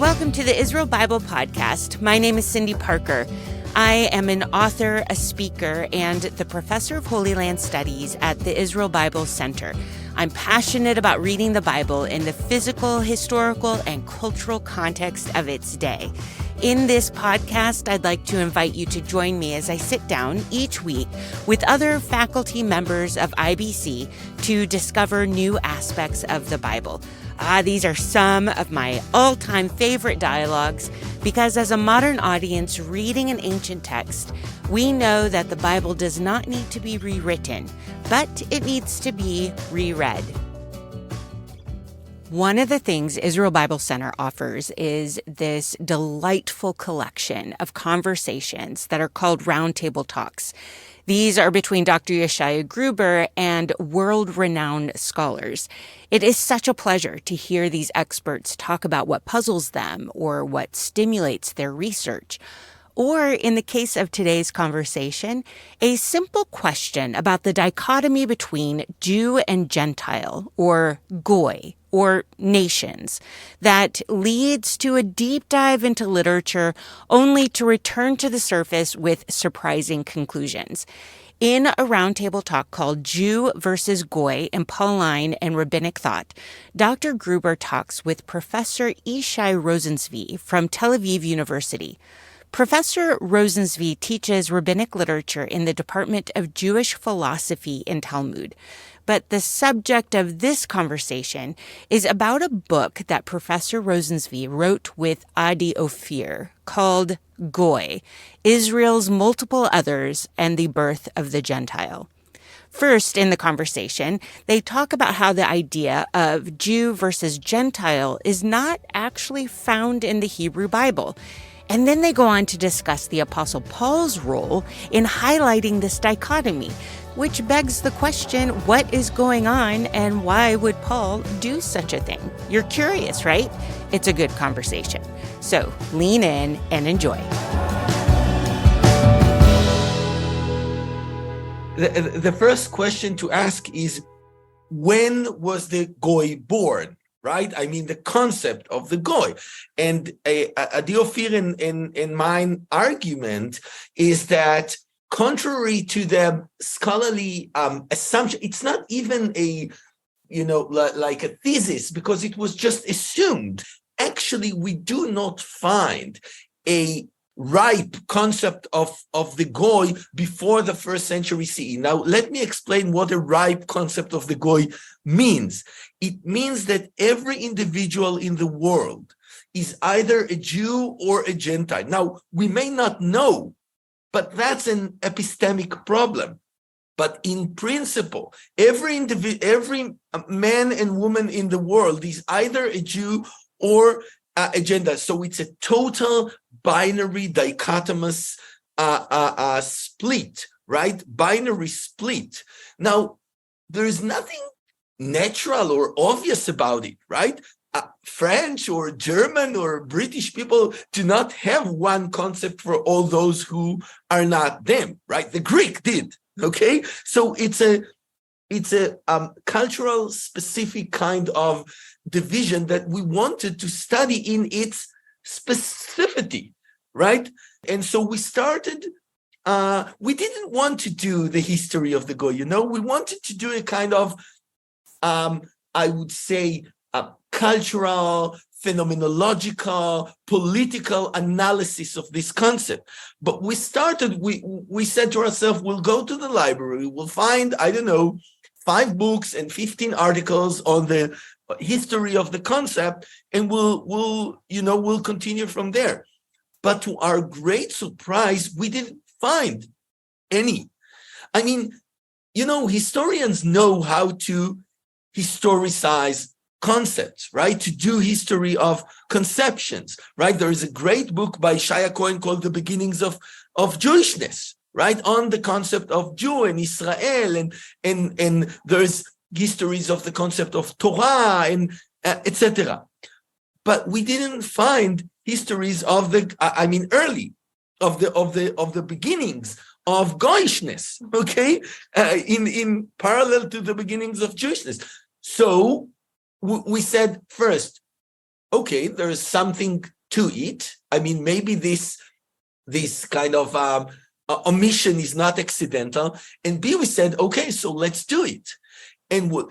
Welcome to the Israel Bible Podcast. My name is Cindy Parker. I am an author, a speaker, and the professor of Holy Land Studies at the Israel Bible Center. I'm passionate about reading the Bible in the physical, historical, and cultural context of its day. In this podcast, I'd like to invite you to join me as I sit down each week with other faculty members of IBC to discover new aspects of the Bible. These are some of my all-time favorite dialogues because as a modern audience reading an ancient text, we know that the Bible does not need to be rewritten, but it needs to be reread. One of the things Israel Bible Center offers is this delightful collection of conversations that are called roundtable talks. These are between Dr. Yeshaya Gruber and world-renowned scholars. It is such a pleasure to hear these experts talk about what puzzles them or what stimulates their research. Or, in the case of today's conversation, a simple question about the dichotomy between Jew and Gentile, or Goy, or nations, that leads to a deep dive into literature only to return to the surface with surprising conclusions. In a roundtable talk called Jew versus Goy in Pauline and Rabbinic Thought, Dr. Gruber talks with Professor Ishay Rosen-Zvi from Tel Aviv University. Professor Rosen-Zvi teaches rabbinic literature in the Department of Jewish Philosophy in Talmud. But the subject of this conversation is about a book that Professor Rosen-Zvi wrote with Adi Ophir called Goy, Israel's Multiple Others and the Birth of the Gentile. First, in the conversation, they talk about how the idea of Jew versus Gentile is not actually found in the Hebrew Bible. And then they go on to discuss the Apostle Paul's role in highlighting this dichotomy, which begs the question, what is going on and why would Paul do such a thing? You're curious, right? It's a good conversation. So lean in and enjoy. The first question to ask is, when was the Goy born? Right? I mean, the concept of the Goy. And Adi Ophir in mine argument is that contrary to the scholarly assumption, it's not even like a thesis because it was just assumed. Actually, we do not find a ripe concept of the Goy before the first century CE. Now, let me explain what a ripe concept of the Goy means. It means that every individual in the world is either a Jew or a Gentile. Now, we may not know, but that's an epistemic problem. But in principle, every man and woman in the world is either a Jew or a Gentile. So it's a total binary dichotomous split, right? Binary split. Now, there is nothing natural or obvious about it, right? French or German or British people do not have one concept for all those who are not them, right? The Greek did, okay? So it's a cultural specific kind of division that we wanted to study in its specificity, right? And so we started, we didn't want to do the history of the Goy, we wanted to do a kind of, I would say, cultural, phenomenological, political analysis of this concept. But we said to ourselves, we'll go to the library, we'll find, 5 books and 15 articles on the history of the concept, and we'll continue from there. But to our great surprise, we didn't find any. I mean, historians know how to historicize concepts, right? To do history of conceptions, right? There is a great book by Yeshaya called The Beginnings of Jewishness, right? On the concept of Jew and Israel, and there's histories of the concept of Torah and etc. But we didn't find histories of early of the beginnings of Goyishness, okay, in parallel to the beginnings of Jewishness. So we said first, okay, there's something to it. I mean, maybe this kind of omission is not accidental. And B, we said, okay, so let's do it. And what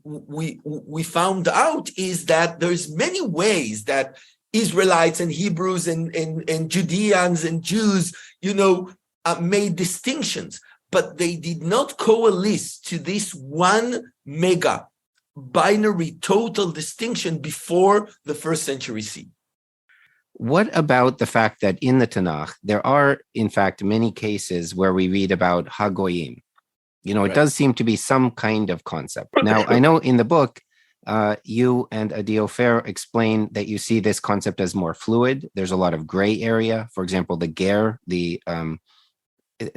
we found out is that there's many ways that Israelites and Hebrews and Judeans and Jews, made distinctions, but they did not coalesce to this one mega binary total distinction before the first century CE. What about the fact that in the Tanakh, there are, in fact, many cases where we read about Hagoyim? It does seem to be some kind of concept. Now, I know in the book, you and Adi Ofer explain that you see this concept as more fluid. There's a lot of gray area. For example, the ger, the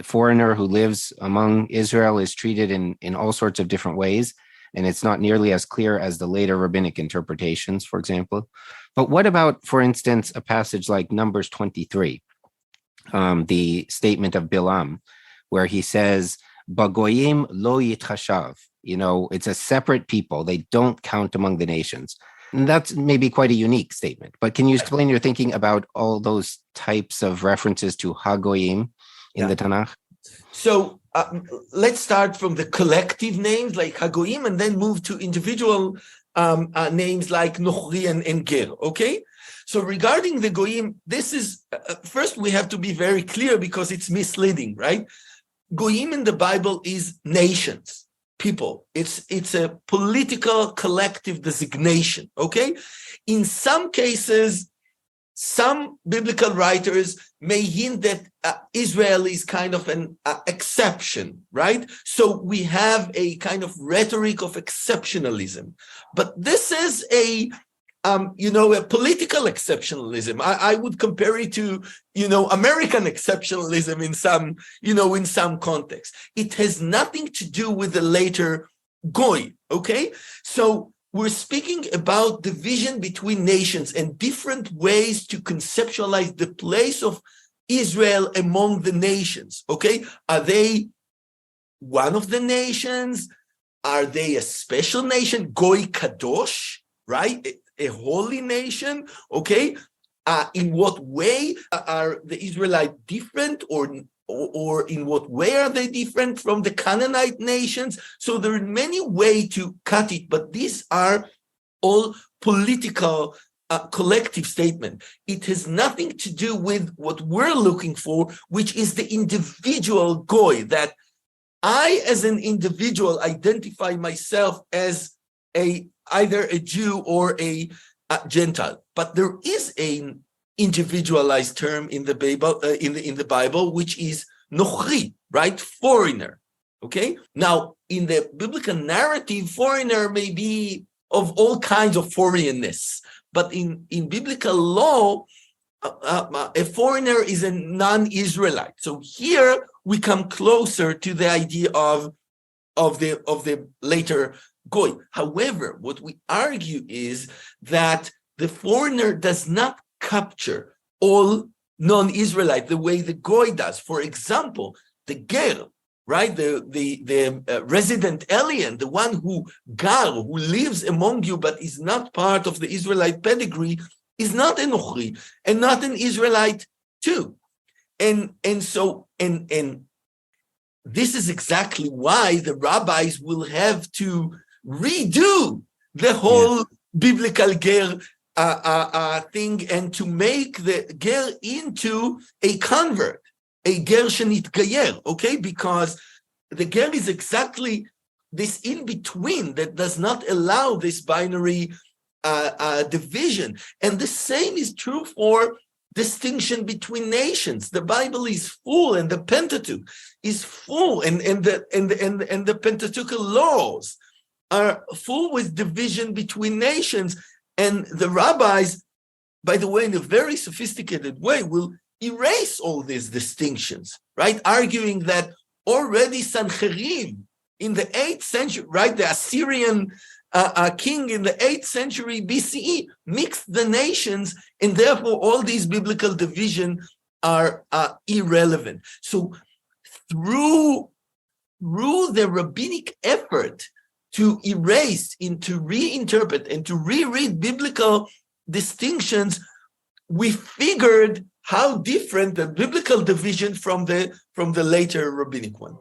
foreigner who lives among Israel, is treated in all sorts of different ways. And it's not nearly as clear as the later rabbinic interpretations, for example. But what about, for instance, a passage like Numbers 23, the statement of Bilam, where he says, Bagoyim lo yitchashav, it's a separate people. They don't count among the nations. And that's maybe quite a unique statement. But can you explain your thinking about all those types of references to Hagoyim in the Tanakh? So let's start from the collective names like Hagoyim and then move to individual names like Nochri and Ger, okay? So regarding the Goyim, this is, first we have to be very clear because it's misleading, right? Goyim in the Bible is nations, people. It's a political collective designation, okay? In some cases, some biblical writers may hint that Israel is kind of an exception, right? So we have a kind of rhetoric of exceptionalism. But this is a political exceptionalism. I would compare it to, American exceptionalism in some context. It has nothing to do with the later Goy, okay? So we're speaking about division between nations and different ways to conceptualize the place of Israel among the nations, okay? Are they one of the nations? Are they a special nation? Goy Kadosh, right? A holy nation, okay? In what way are the Israelites different, or in what way are they different from the Canaanite nations? So there are many ways to cut it, but these are all political collective statement. It has nothing to do with what we're looking for, which is the individual goy, that I as an individual identify myself as either a Jew or a Gentile. But there is an individualized term in the Bible, in the Bible, which is nochri, right? Foreigner. Okay. Now, in the biblical narrative, foreigner may be of all kinds of foreignness, but in biblical law, a foreigner is a non-Israelite. So here we come closer to the idea of the later Goy. However, what we argue is that the foreigner does not capture all non-Israelite the way the Goy does. For example, the Ger, right? The resident alien, the one who lives among you but is not part of the Israelite pedigree, is not an Nochri and not an Israelite too. And so this is exactly why the rabbis will have to redo the whole biblical ger thing and to make the ger into a convert, a ger shenitgayer, okay? Because the ger is exactly this in between that does not allow this binary division. And the same is true for distinction between nations. The Bible is full, and the Pentateuch is full, and the Pentateuchal laws are full with division between nations. And the rabbis, by the way, in a very sophisticated way, will erase all these distinctions, right? Arguing that already Sancherib in the 8th century, right, the Assyrian king in the 8th century BCE mixed the nations, and therefore all these biblical divisions are irrelevant. So through the rabbinic effort to erase and to reinterpret and to reread biblical distinctions, we figured how different the biblical division from the later rabbinic one.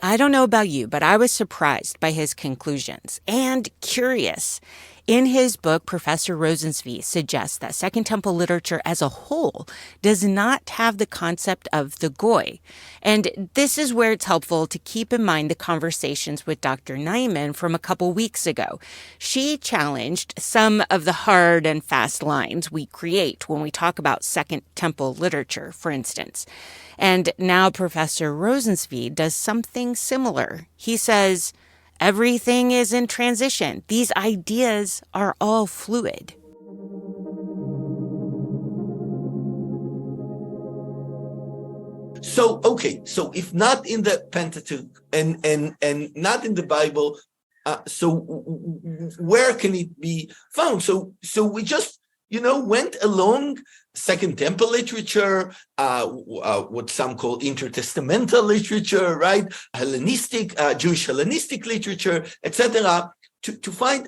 I don't know about you, but I was surprised by his conclusions and curious. In his book, Professor Rosen-Zvi suggests that Second Temple literature as a whole does not have the concept of the goy. And this is where it's helpful to keep in mind the conversations with Dr. Nyman from a couple weeks ago. She challenged some of the hard and fast lines we create when we talk about Second Temple literature, for instance. And now Professor Rosen-Zvi does something similar. He says, everything is in transition. These ideas are all fluid. So if not in the Pentateuch and not in the Bible, where can it be found? So we just went along Second Temple literature, what some call intertestamental literature, right? Hellenistic, Jewish Hellenistic literature, etc., to find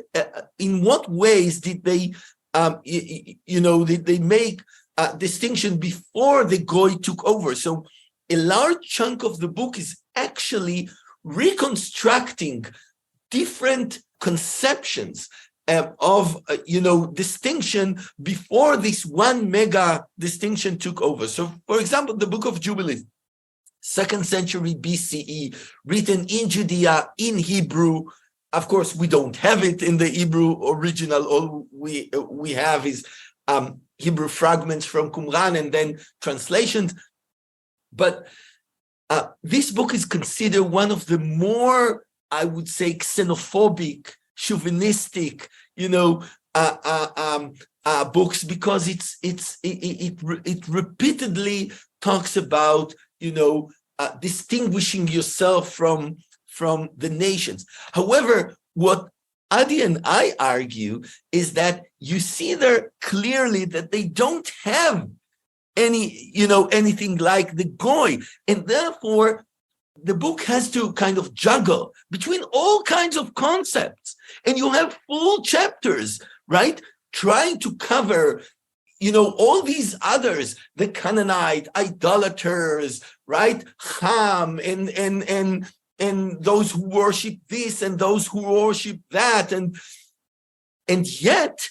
in what ways did they, did they make a distinction before the Goy took over. So a large chunk of the book is actually reconstructing different conceptions of distinction before this one mega distinction took over. So, for example, the Book of Jubilees, 2nd century BCE, written in Judea in Hebrew. Of course, we don't have it in the Hebrew original. All we have is Hebrew fragments from Qumran and then translations. But this book is considered one of the more, I would say, xenophobic, chauvinistic, books, because it repeatedly talks about distinguishing yourself from the nations. However, what Adi and I argue is that you see there clearly that they don't have anything like the Goy, and therefore the book has to kind of juggle between all kinds of concepts, and you have full chapters, right, trying to cover, all these others, the Canaanite idolaters, right, Ham, and those who worship this and those who worship that, and yet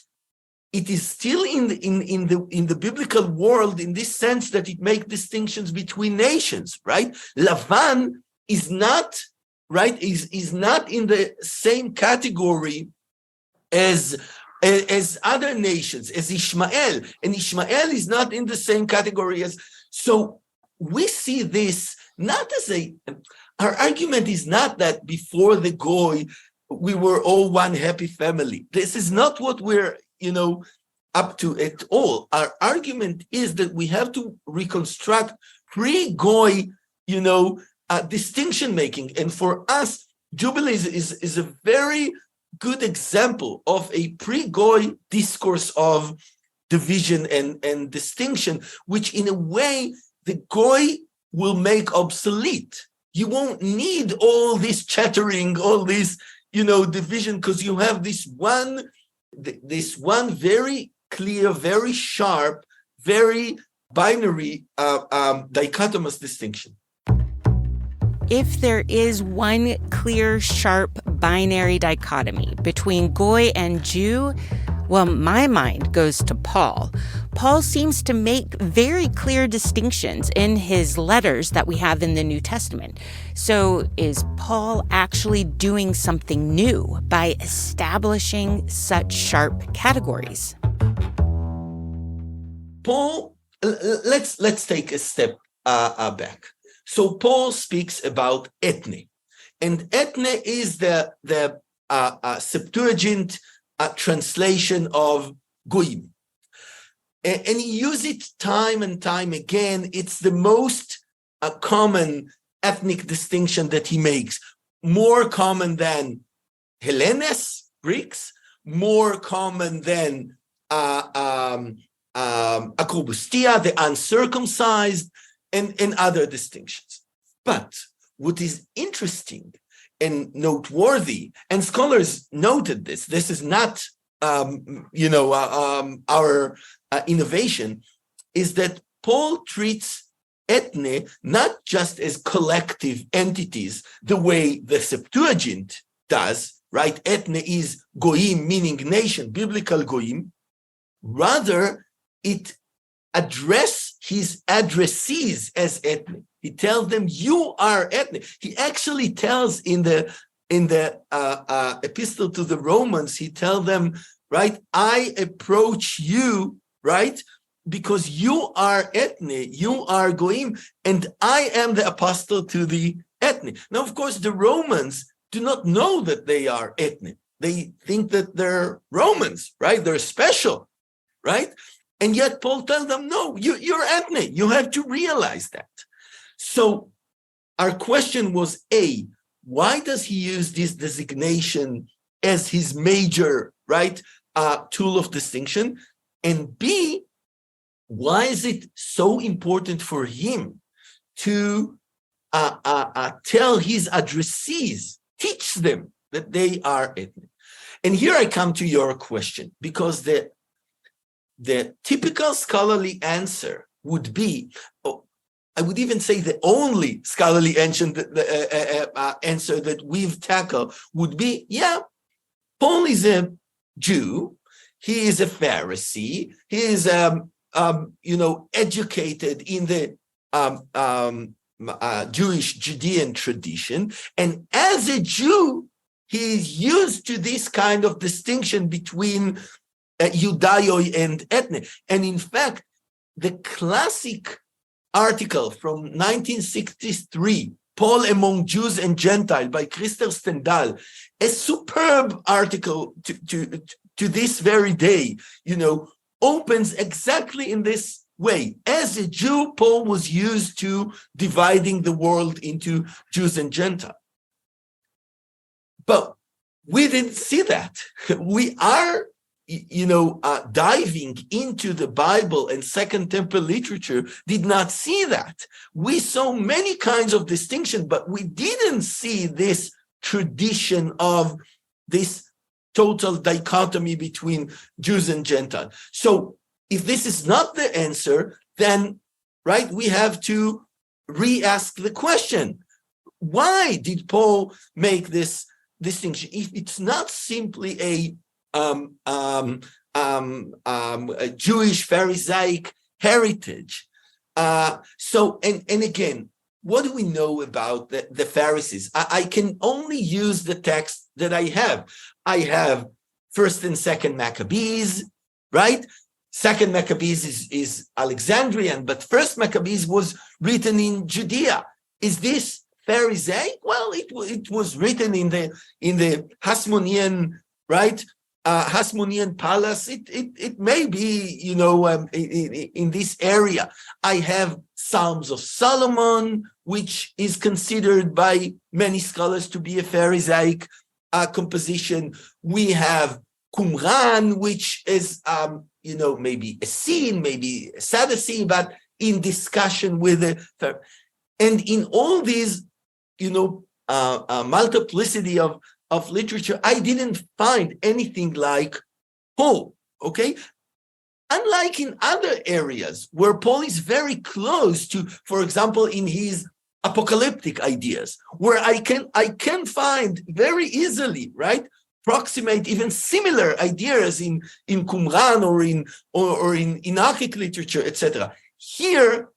it is still in the biblical world, in this sense that it makes distinctions between nations, right? Lavan is not, right, is not in the same category as other nations, as Ishmael, and Ishmael is not in the same category as. So we see this not as our argument is not that before the Goy we were all one happy family. This is not what we're up to at all. Our argument is that we have to reconstruct pre-Goy, distinction making. And for us, Jubilees is a very good example of a pre-Goy discourse of division and distinction, which in a way the Goy will make obsolete. You won't need all this chattering, all this, division, because you have this one very clear, very sharp, very binary dichotomous distinction. If there is one clear, sharp, binary dichotomy between Goy and Jew, well, my mind goes to Paul. Paul seems to make very clear distinctions in his letters that we have in the New Testament. So is Paul actually doing something new by establishing such sharp categories? Paul, let's take a step back. So Paul speaks about ethne, and ethne is the Septuagint translation of goyim, and he uses it time and time again. It's the most common ethnic distinction that he makes, more common than Hellenes, Greeks, more common than Akrobustia, the uncircumcised, and other distinctions. But what is interesting and noteworthy, and scholars noted this. This is not, our innovation, is that Paul treats ethne not just as collective entities, the way the Septuagint does, right? Ethne is goyim, meaning nation, biblical goyim. Rather, it address his addressees as ethne. He tells them, "You are ethne." He actually tells in the epistle to the Romans, he tells them, right? I approach you, right? Because you are ethne, you are goyim, and I am the apostle to the ethne. Now, of course, the Romans do not know that they are ethne. They think that they're Romans, right? They're special, right? And yet Paul tells them, no, you're ethne. You have to realize that. So our question was, A, why does he use this designation as his major, right, tool of distinction? And B, why is it so important for him to tell his addressees, teach them that they are ethnic? And here I come to your question, because the typical scholarly answer would be, I would even say the only scholarly answer that we've tackled would be, yeah, Paul is a Jew, he is a Pharisee, he is educated in the Jewish Judean tradition, and as a Jew, he is used to this kind of distinction between Judaioi and ethne. And in fact, the classic article from 1963, Paul Among Jews and Gentile by Christer Stendhal, a superb article to this very day, opens exactly in this way. As a Jew, Paul was used to dividing the world into Jews and Gentiles. But we didn't see that. We are, diving into the Bible and Second Temple literature, did not see that. We saw many kinds of distinction, but we didn't see this tradition of this total dichotomy between Jews and Gentiles. So if this is not the answer, then, right, we have to re-ask the question. Why did Paul make this distinction? If it's not simply a Jewish Pharisaic heritage. And again, what do we know about the Pharisees? I can only use the text that I have. I have First and Second Maccabees, right? Second Maccabees is Alexandrian, but First Maccabees was written in Judea. Is this Pharisaic? Well, it was written in the Hasmonean, right? Hasmonean palace. It may be, in this area. I have Psalms of Solomon, which is considered by many scholars to be a Pharisaic composition. We have Qumran, which is, maybe a scene, maybe a Sadducee, but in discussion with the. And in all these, multiplicity of literature, I didn't find anything like Paul, okay? Unlike in other areas where Paul is very close to, for example, in his apocalyptic ideas, where I can find very easily, right, approximate even similar ideas in Qumran or in Enochic literature, etc. Here,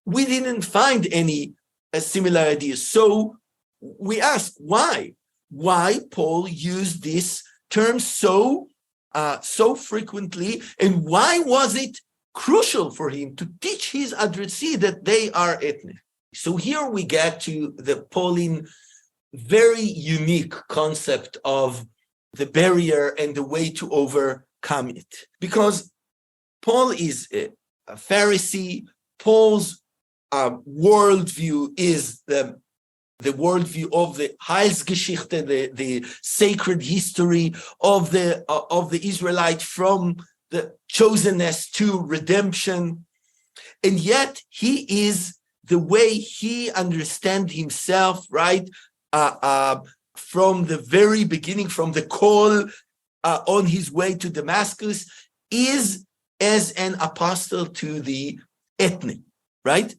we didn't find any similar ideas. So we ask why Paul used this term so frequently, and why was it crucial for him to teach his addressee that they are ethnic? So here we get to the Pauline very unique concept of the barrier and the way to overcome it. Because Paul is a Pharisee. Paul's worldview is the worldview of the Heilsgeschichte, the sacred history of the Israelite from the chosenness to redemption. And yet he is, the way he understands himself, right, from the very beginning, from the call on his way to Damascus, is as an apostle to the ethnic, right?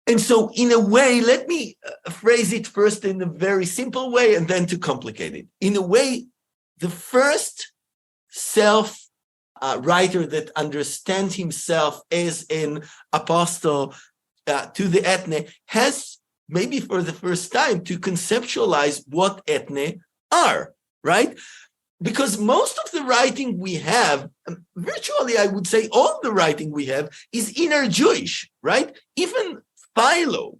And so in a way, let me phrase it first in a very simple way and then to complicate it. In a way, the first writer that understands himself as an apostle to the ethne has, maybe for the first time, to conceptualize what ethne are, right? Because most of the writing we have, virtually I would say all the writing we have, is inner Jewish, right? Even Philo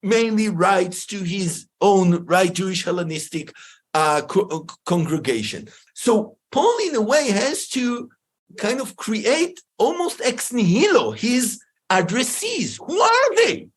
mainly writes to his own, right, Jewish Hellenistic congregation. So Paul, in a way, has to kind of create almost ex nihilo his addressees. Who are they?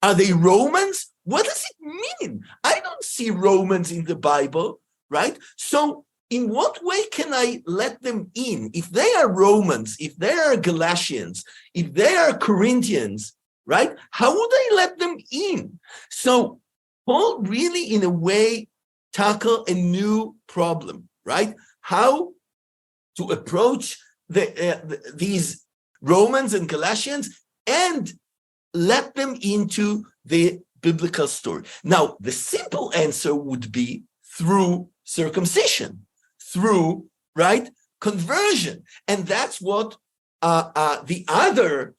Are they Romans? What does it mean? I don't see Romans in the Bible, right? So in what way can I let them in? If they are Romans, if they are Galatians, if they are Corinthians, right? How would I let them in? So Paul really, in a way, tackle a new problem, right? How to approach these Romans and Galatians and let them into the biblical story. Now, the simple answer would be through circumcision, through, right, conversion. And that's what the other,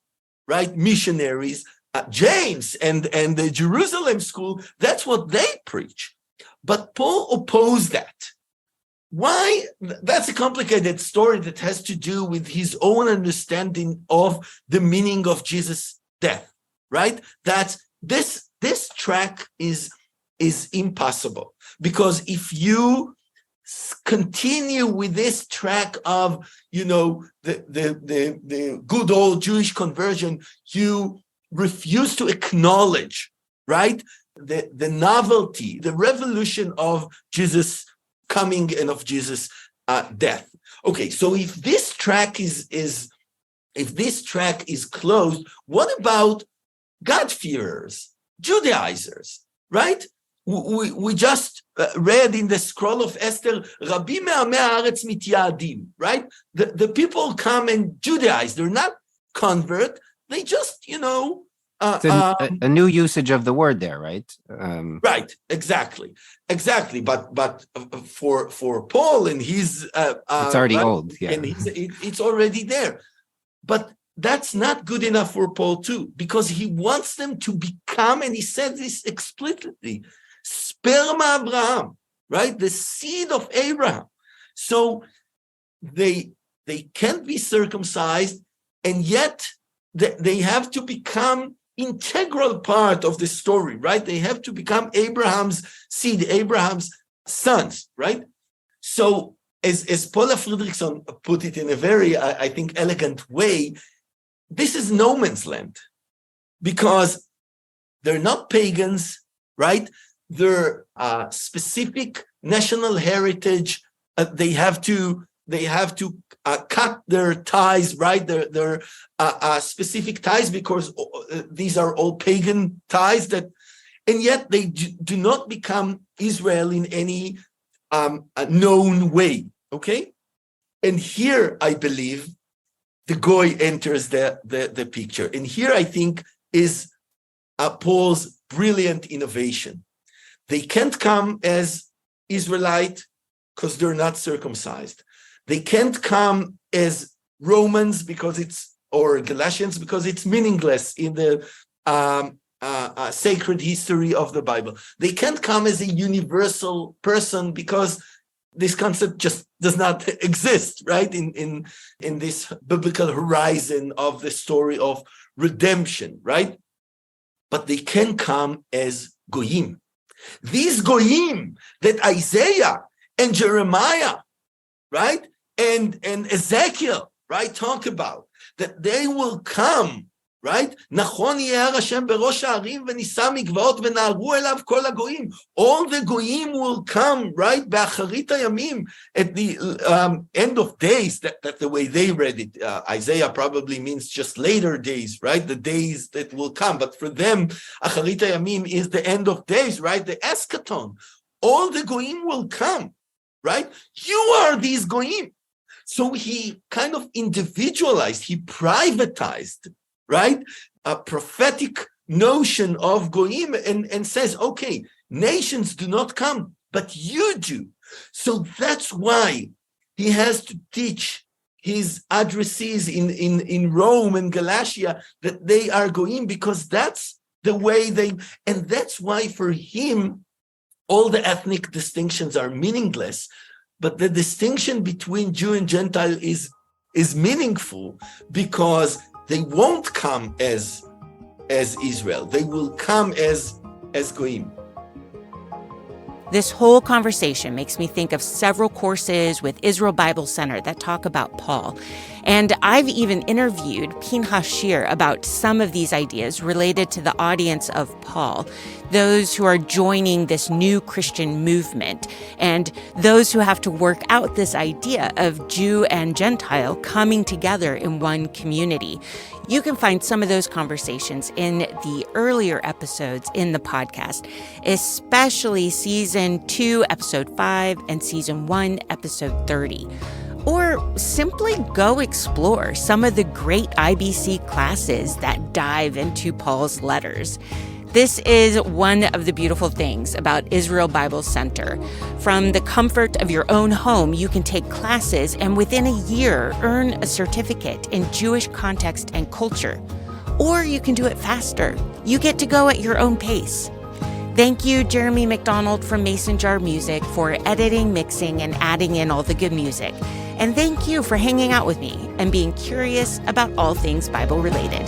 right, missionaries, James and the Jerusalem school, that's what they preach. But Paul opposed that. Why? That's a complicated story that has to do with his own understanding of the meaning of Jesus' death, right? That this track is impossible, because if you continue with this track of, the good old Jewish conversion, you refuse to acknowledge, right, the novelty, the revolution of Jesus' coming and of Jesus' death. Okay, so if this track is closed, what about God-fearers, Judaizers, right? We just read in the scroll of Esther, Rabbi me'amei haaretz mityadim, right? The people come and Judaize. They're not convert. They just, It's a new usage of the word there, right? Right, exactly. But for Paul and his, it's already right, old, yeah. and it's already there. But that's not good enough for Paul too, because he wants them to become, and he said this explicitly, sperma Abraham, right? The seed of Abraham. So they can't be circumcised, and yet they have to become integral part of the story, right? They have to become Abraham's seed, Abraham's sons, right? So as Paula Friedrichson put it in a very, I think, elegant way, this is no man's land, because they're not pagans, right? Their specific national heritage, they have to cut their ties, right? Their specific ties, because these are all pagan ties and yet they do not become Israel in any known way. Okay, and here I believe the goy enters the picture, and here I think is Paul's brilliant innovation. They can't come as Israelite because they're not circumcised. They can't come as Romans or Galatians because it's meaningless in the sacred history of the Bible. They can't come as a universal person because this concept just does not exist, right? In this biblical horizon of the story of redemption, right? But they can come as goyim. These goyim that Isaiah and Jeremiah, right, and Ezekiel, right, talk about, that they will come, right? Nachon yeh Hashem berosh ha'arim v'nisa migvaot v'na'aru elav kol hagoyim. All the goyim will come, right? Be'acharit hayamim, at the end of days. That's the way they read it. Isaiah probably means just later days, right? The days that will come. But for them, acharit hayamim is the end of days, right? The eschaton. all the goyim will come, right? You are these goyim. So he kind of individualized, he privatized, right? A prophetic notion of goyim and says, okay, nations do not come, but you do. So that's why he has to teach his addressees in Rome and Galatia that they are goyim, because that's the way and that's why for him, all the ethnic distinctions are meaningless, but the distinction between Jew and Gentile is meaningful, because they won't come as Israel. They will come as goyim. This whole conversation makes me think of several courses with Israel Bible Center that talk about Paul. And I've even interviewed Pinchas Shir about some of these ideas related to the audience of Paul, those who are joining this new Christian movement, and those who have to work out this idea of Jew and Gentile coming together in one community. You can find some of those conversations in the earlier episodes in the podcast, especially Season 2, Episode 5, and Season 1, Episode 30. Or simply go explore some of the great IBC classes that dive into Paul's letters. This is one of the beautiful things about Israel Bible Center. From the comfort of your own home, you can take classes and within a year earn a certificate in Jewish context and culture. Or you can do it faster. You get to go at your own pace. Thank you, Jeremy McDonald from Mason Jar Music, for editing, mixing, and adding in all the good music. And thank you for hanging out with me and being curious about all things Bible related.